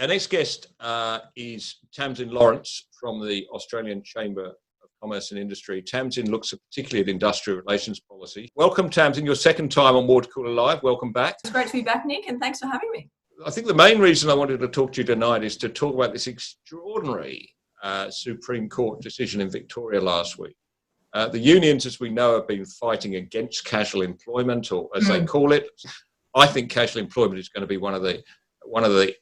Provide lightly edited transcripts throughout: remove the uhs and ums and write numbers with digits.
Our next guest is Tamsin Lawrence from the Australian Chamber of Commerce and Industry. Tamsin looks particularly at industrial relations policy. Welcome, Tamsin, your second time on Watercooler Live. Welcome back. It's great to be back, Nick, and thanks for having me. I think the main reason I wanted to talk to you tonight is to talk about this extraordinary Supreme Court decision in Victoria last week. The unions, as we know, have been fighting against casual employment, or as they call it. I think casual employment is going to be one of the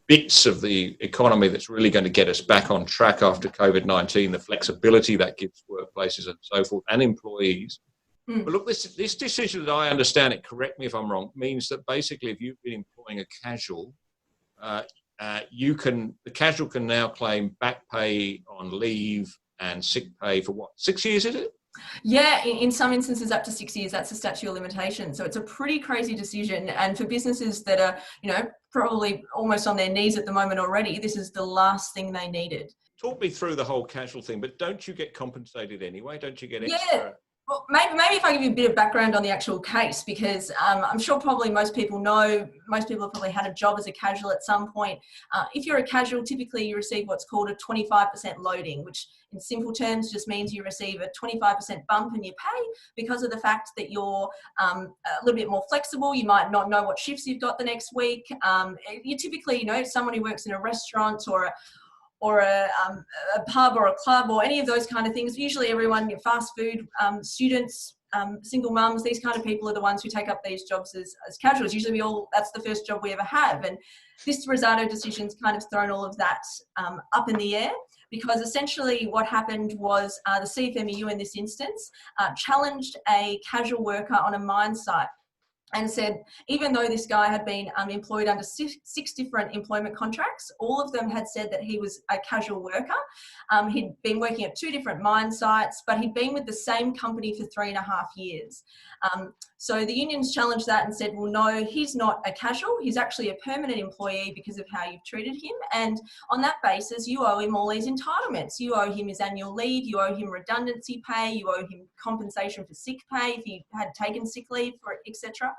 bits of the economy that's really going to get us back on track after COVID-19, the flexibility that gives workplaces and so forth, and employees. But look, this decision, that I understand it, correct me if I'm wrong, means that basically if you've been employing a casual, the casual can now claim back pay on leave and sick pay for what, 6 years, is it? Yeah, in some instances up to 6 years, that's the statute of limitation. So it's a pretty crazy decision. And for businesses that are, probably almost on their knees at the moment already, this is the last thing they needed. Talk me through the whole casual thing, but don't you get compensated anyway? Don't you get extra? Yeah. Well, maybe if I give you a bit of background on the actual case, because I'm sure probably most people have probably had a job as a casual at some point. If you're a casual, typically you receive what's called a 25% loading, which in simple terms just means you receive a 25% bump in your pay because of the fact that you're a little bit more flexible. You might not know what shifts you've got the next week. You're typically, someone who works in a restaurant or a pub or a club or any of those kind of things. Usually everyone, fast food, students, single mums, these kind of people are the ones who take up these jobs as casuals. Usually that's the first job we ever have. And this Rosado decision's kind of thrown all of that up in the air, because essentially what happened was the CFMEU in this instance challenged a casual worker on a mine site and said, even though this guy had been employed under six different employment contracts, all of them had said that he was a casual worker. He'd been working at 2 different mine sites, but he'd been with the same company for 3.5 years. So the unions challenged that and said, well, no, he's not a casual. He's actually a permanent employee because of how you've treated him. And on that basis, you owe him all these entitlements. You owe him his annual leave. You owe him redundancy pay. You owe him compensation for sick pay if he had taken sick leave, etc.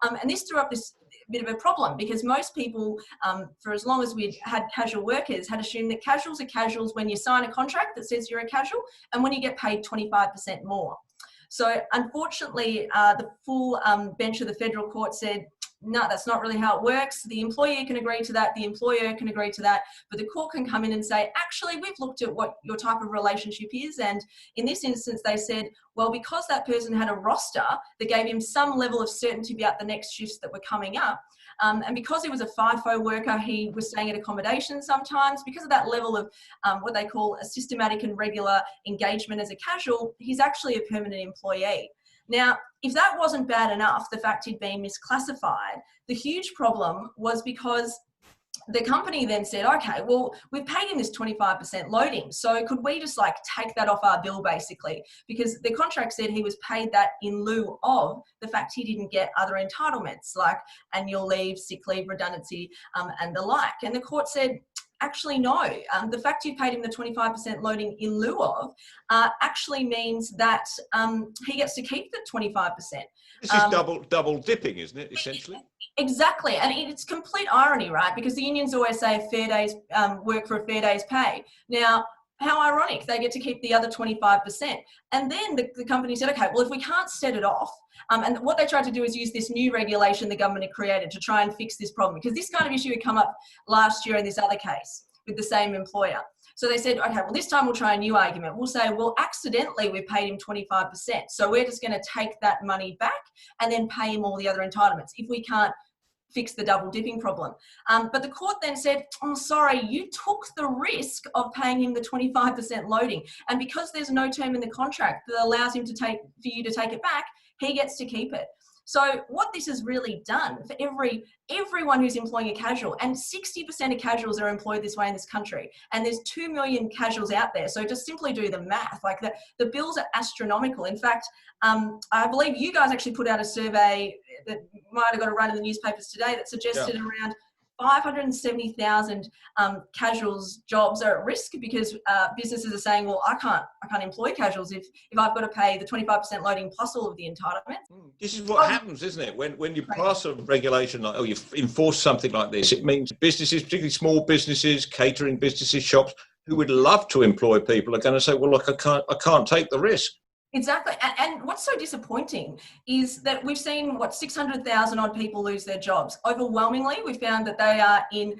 And this threw up this bit of a problem, because most people, for as long as we'd had casual workers, had assumed that casuals are casuals when you sign a contract that says you're a casual and when you get paid 25% more. So unfortunately, the full bench of the federal court said, no, that's not really how it works. The employee can agree to that. The employer can agree to that. But the court can come in and say, actually, we've looked at what your type of relationship is. And in this instance, they said, well, because that person had a roster that gave him some level of certainty about the next shifts that were coming up, and because he was a FIFO worker, he was staying at accommodation sometimes. Because of that level of what they call a systematic and regular engagement as a casual, he's actually a permanent employee. Now, if that wasn't bad enough, the fact he'd been misclassified, the huge problem was because the company then said, okay, well, we've paid him this 25% loading, so could we just take that off our bill, basically? Because the contract said he was paid that in lieu of the fact he didn't get other entitlements like annual leave, sick leave, redundancy, and the like. And the court said, actually, no. The fact you paid him the 25% loading in lieu of actually means that he gets to keep the 25%. This is double dipping, isn't it, essentially? Exactly. And it's complete irony, right? Because the unions always say a fair day's work for a fair day's pay. Now, how ironic, they get to keep the other 25%. And then the company said, okay, well, if we can't set it off, and what they tried to do is use this new regulation the government had created to try and fix this problem, because this kind of issue had come up last year in this other case with the same employer. So they said, okay, well, this time we'll try a new argument. We'll say, well, accidentally we paid him 25%. So we're just going to take that money back and then pay him all the other entitlements if we can't fix the double dipping problem. But the court then said, oh, sorry, you took the risk of paying him the 25% loading. And because there's no term in the contract that allows him for you to take it back, he gets to keep it. So what this has really done for everyone who's employing a casual, and 60% of casuals are employed this way in this country, and there's 2 million casuals out there. So just simply do the math. The bills are astronomical. In fact, I believe you guys actually put out a survey that might have got a run in the newspapers today that suggested around 570,000 casuals jobs are at risk because businesses are saying, well, I can't employ casuals if I've got to pay the 25% loading plus all of the entitlements. This is what happens, isn't it? When you pass a regulation like, you enforce something like this, it means businesses, particularly small businesses, catering businesses, shops, who would love to employ people are going to say, well, look, I can't take the risk. Exactly. And what's so disappointing is that we've seen 600,000 odd people lose their jobs. Overwhelmingly, we found that they are in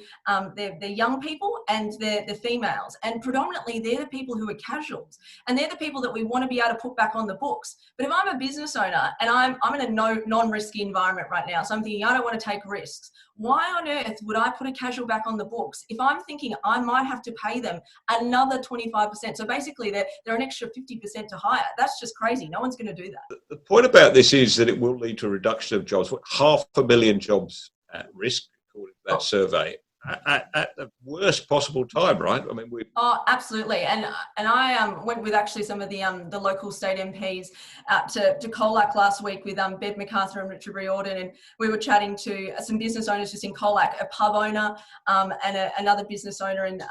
they're young people and they're females, and predominantly they're the people who are casuals, and they're the people that we want to be able to put back on the books. But if I'm a business owner and I'm in a non-risky environment right now, so I'm thinking I don't want to take risks, why on earth would I put a casual back on the books if I'm thinking I might have to pay them another 25%? So basically they're an extra 50% to hire. That's just crazy. No one's going to do that. The point about this is that it will lead to a reduction of jobs. 500,000 jobs at risk, according to that survey, at the worst possible time, right? I mean, absolutely. And I went with actually some of the local state MPs to Colac last week with Bev MacArthur and Richard Riordan, and we were chatting to some business owners just in Colac, a pub owner and another business owner in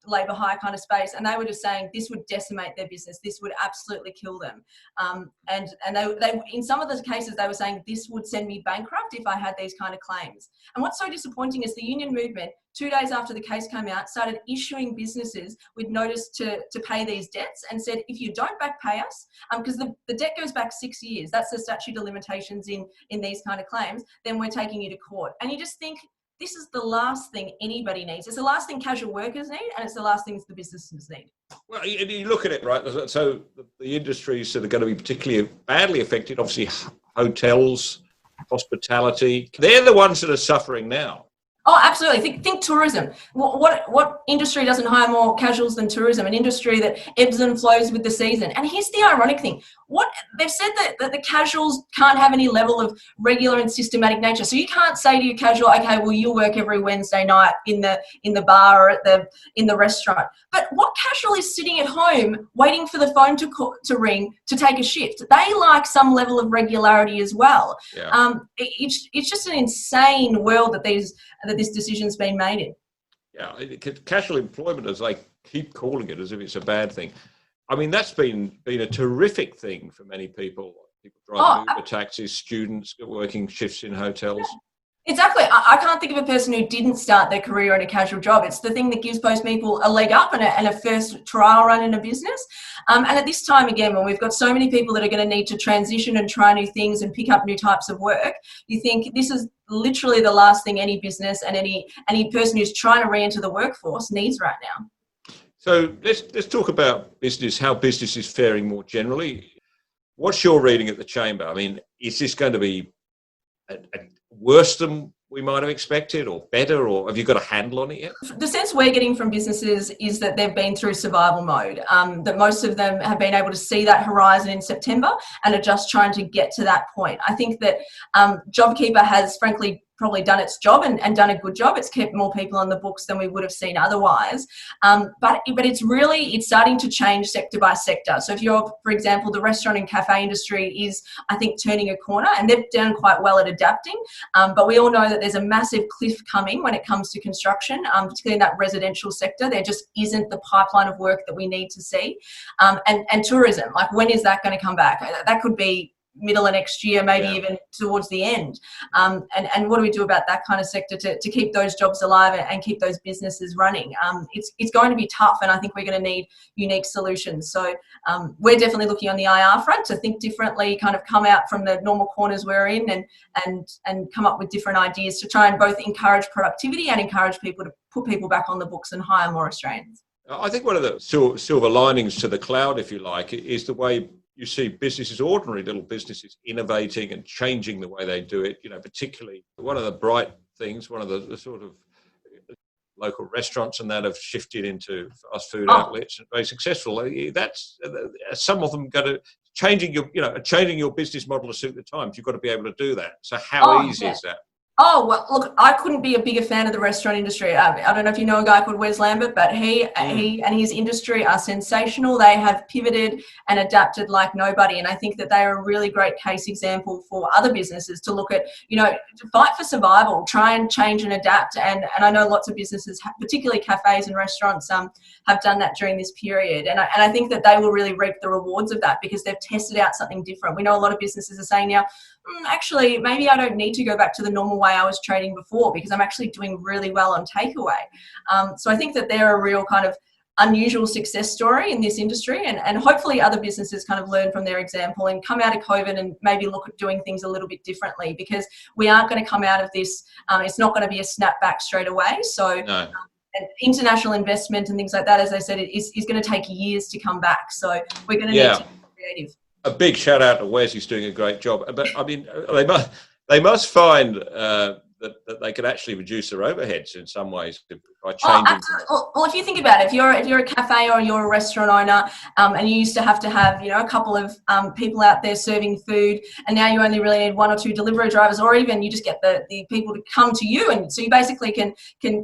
labour hire kind of space, and they were just saying this would decimate their business, this would absolutely kill them, and they in some of the cases they were saying this would send me bankrupt if I had these kind of claims. And what's so disappointing is the union movement 2 days after the case came out started issuing businesses with notice to pay these debts, and said if you don't back pay us, because the debt goes back 6 years, that's the statute of limitations in these kind of claims, then we're taking you to court. And you just think, this is the last thing anybody needs. It's the last thing casual workers need, and it's the last things the businesses need. Well, you look at it, right? So the industries that are going to be particularly badly affected, obviously hotels, hospitality, they're the ones that are suffering now. Oh, absolutely. Think tourism. What industry doesn't hire more casuals than tourism? An industry that ebbs and flows with the season. And here's the ironic thing. They've said that the casuals can't have any level of regular and systematic nature. So you can't say to your casual, okay, well, you'll work every Wednesday night in the bar or in the restaurant. But what casual is sitting at home waiting for the phone to ring to take a shift? They like some level of regularity as well. Yeah. It's just an insane world that this decision's been made in. Yeah, casual employment, as they keep calling it, as if it's a bad thing. I mean, that's been a terrific thing for many people. People driving Uber taxis, students working shifts in hotels. Yeah. Exactly. I can't think of a person who didn't start their career in a casual job. It's the thing that gives most people a leg up and a first trial run in a business. And at this time, again, when we've got so many people that are going to need to transition and try new things and pick up new types of work, you think this is literally the last thing any business and any person who's trying to re-enter the workforce needs right now. So let's talk about business, how business is faring more generally. What's your reading at the Chamber? I mean, is this going to be worse than we might have expected, or better, or have you got a handle on it yet? The sense we're getting from businesses is that they've been through survival mode, that most of them have been able to see that horizon in September and are just trying to get to that point. I think that JobKeeper has frankly probably done its job and done a good job. It's kept more people on the books than we would have seen otherwise. But it's starting to change sector by sector. So if you're, for example, the restaurant and cafe industry is, I think, turning a corner, and they've done quite well at adapting. But we all know that there's a massive cliff coming when it comes to construction, particularly in that residential sector. There just isn't the pipeline of work that we need to see. And tourism, like when is that going to come back? That could be middle of next year, maybe even towards the end. And what do we do about that kind of sector to keep those jobs alive and keep those businesses running? It's going to be tough, and I think we're going to need unique solutions. So we're definitely looking on the IR front to think differently, kind of come out from the normal corners we're in and come up with different ideas to try and both encourage productivity and encourage people to put people back on the books and hire more Australians. I think one of the silver linings to the cloud, if you like, is the way you see businesses, ordinary little businesses, innovating and changing the way they do it. You know, particularly one of the bright things, one of the sort of local restaurants and that have shifted into fast food outlets and very successful. That's some of them got to changing your business model to suit the times. You've got to be able to do that. So how easy is that? Oh, well, look, I couldn't be a bigger fan of the restaurant industry. I don't know if you know a guy called Wes Lambert, but he and his industry are sensational. They have pivoted and adapted like nobody. And I think that they are a really great case example for other businesses to look at, to fight for survival, try and change and adapt. And I know lots of businesses, particularly cafes and restaurants, have done that during this period. And I think that they will really reap the rewards of that because they've tested out something different. We know a lot of businesses are saying now, actually, maybe I don't need to go back to the normal way I was trading before because I'm actually doing really well on takeaway. So I think that they're a real kind of unusual success story in this industry, and hopefully other businesses kind of learn from their example and come out of COVID and maybe look at doing things a little bit differently, because we aren't going to come out of this. It's not going to be a snapback straight away. So No. and international investment and things like that, as I said, is going to take years to come back. So we're going to need to be creative. A big shout out to Wes. He's doing a great job. But I mean, they must find that they can actually reduce their overheads in some ways by changing. Well, if you think about it, if you're a cafe or you're a restaurant owner, and you used to have a couple of people out there serving food, and now you only really need one or two delivery drivers, or even you just get the people to come to you, and so you basically can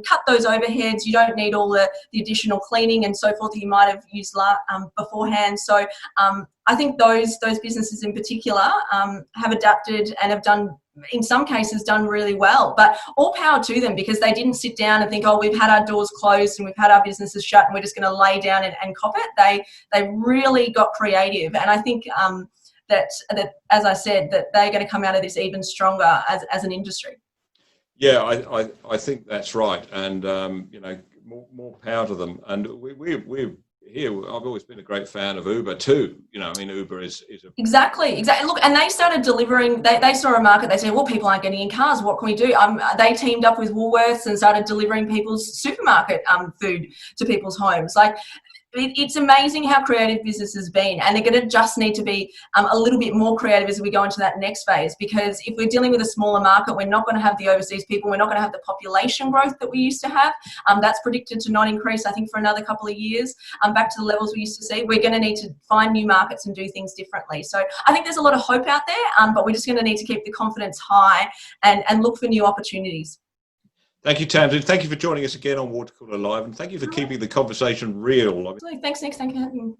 cut those overheads. You don't need all the additional cleaning and so forth that you might have used beforehand. So I think those businesses in particular have adapted and have done, in some cases, done really well. But all power to them, because they didn't sit down and think, oh, we've had our doors closed and we've had our businesses shut and we're just going to lay down and cop it. They really got creative, and I think that as I said, that they're going to come out of this even stronger as an industry. Yeah, I think that's right, and more power to them. And we're here. I've always been a great fan of Uber too. Uber is a exactly. Look, and they started delivering. They saw a market. They said, well, people aren't getting in cars. What can we do? They teamed up with Woolworths and started delivering people's supermarket food to people's homes. Like, it's amazing how creative business has been, and they're going to just need to be a little bit more creative as we go into that next phase, because if we're dealing with a smaller market, we're not going to have the overseas people, we're not going to have the population growth that we used to have. That's predicted to not increase, I think, for another couple of years, back to the levels we used to see. We're going to need to find new markets and do things differently. So I think there's a lot of hope out there, but we're just going to need to keep the confidence high and look for new opportunities. Thank you, Tamsin. Thank you for joining us again on Watercooler Live, and thank you for keeping the conversation real. Thanks, Nick. Thank you for having me.